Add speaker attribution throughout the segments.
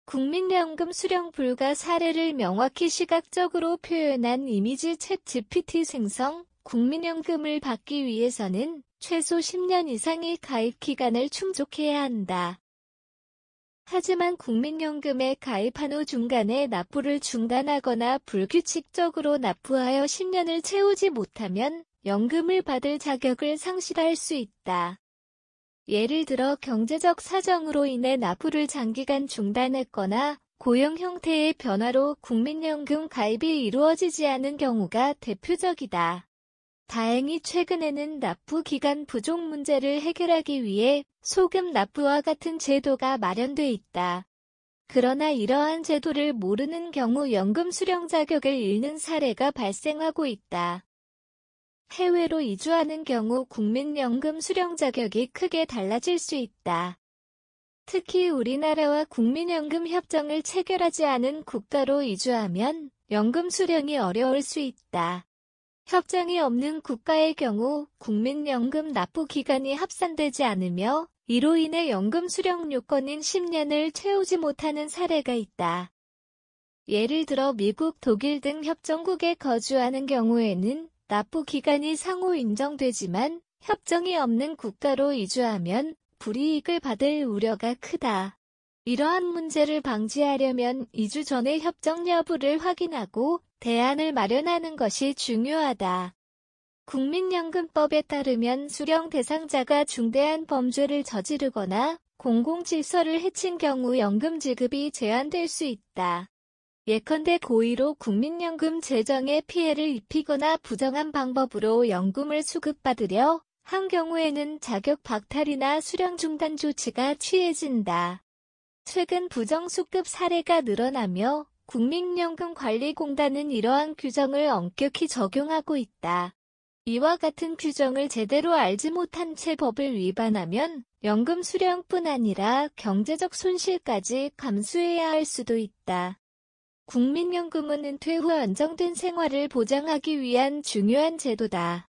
Speaker 1: 국민연금 수령 불가 사례를 명확히 시각적으로 표현한 이미지 챗 GPT 생성. 국민연금을 받기 위해서는 최소 10년 이상의 가입 기간을 충족해야 한다. 하지만 국민연금에 가입한 후 중간에 납부를 중단하거나 불규칙적으로 납부하여 10년을 채우지 못하면 연금을 받을 자격을 상실할 수 있다. 예를 들어 경제적 사정으로 인해 납부를 장기간 중단했거나 고용 형태의 변화로 국민연금 가입이 이루어지지 않은 경우가 대표적이다. 다행히 최근에는 납부 기간 부족 문제를 해결하기 위해 소금 납부와 같은 제도가 마련돼 있다. 그러나 이러한 제도를 모르는 경우 연금 수령 자격을 잃는 사례가 발생하고 있다. 해외로 이주하는 경우 국민연금 수령 자격이 크게 달라질 수 있다. 특히 우리나라와 국민연금 협정을 체결하지 않은 국가로 이주하면 연금 수령이 어려울 수 있다. 협정이 없는 국가의 경우 국민연금 납부 기간이 합산되지 않으며 이로 인해 연금 수령 요건인 10년을 채우지 못하는 사례가 있다. 예를 들어 미국, 독일 등 협정국에 거주하는 경우에는 납부 기간이 상호 인정되지만 협정이 없는 국가로 이주하면 불이익을 받을 우려가 크다. 이러한 문제를 방지하려면 이주 전에 협정 여부를 확인하고 대안을 마련하는 것이 중요하다. 국민연금법에 따르면 수령 대상자가 중대한 범죄를 저지르거나 공공질서를 해친 경우 연금 지급이 제한될 수 있다. 예컨대 고의로 국민연금 재정에 피해를 입히거나 부정한 방법으로 연금을 수급받으려 한 경우에는 자격 박탈이나 수령 중단 조치가 취해진다. 최근 부정수급 사례가 늘어나며 국민연금관리공단은 이러한 규정을 엄격히 적용하고 있다. 이와 같은 규정을 제대로 알지 못한 채 법을 위반하면 연금 수령뿐 아니라 경제적 손실까지 감수해야 할 수도 있다. 국민연금은 은퇴 후 안정된 생활을 보장하기 위한 중요한 제도다.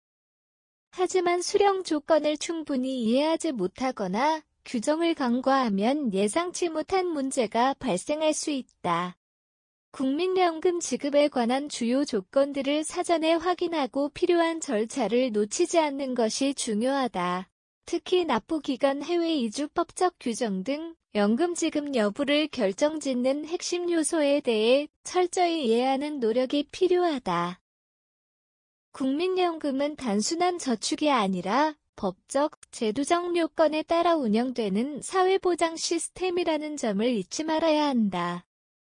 Speaker 1: 하지만 수령 조건을 충분히 이해하지 못하거나 규정을 간과하면 예상치 못한 문제가 발생할 수 있다. 국민연금 지급에 관한 주요 조건들을 사전에 확인하고 필요한 절차를 놓치지 않는 것이 중요하다. 특히 납부기간 해외 이주 법적 규정 등 연금 지급 여부를 결정짓는 핵심 요소에 대해 철저히 이해하는 노력이 필요하다. 국민연금은 단순한 저축이 아니라 법적, 제도적 요건에 따라 운영되는 사회보장 시스템이라는 점을 잊지 말아야 한다.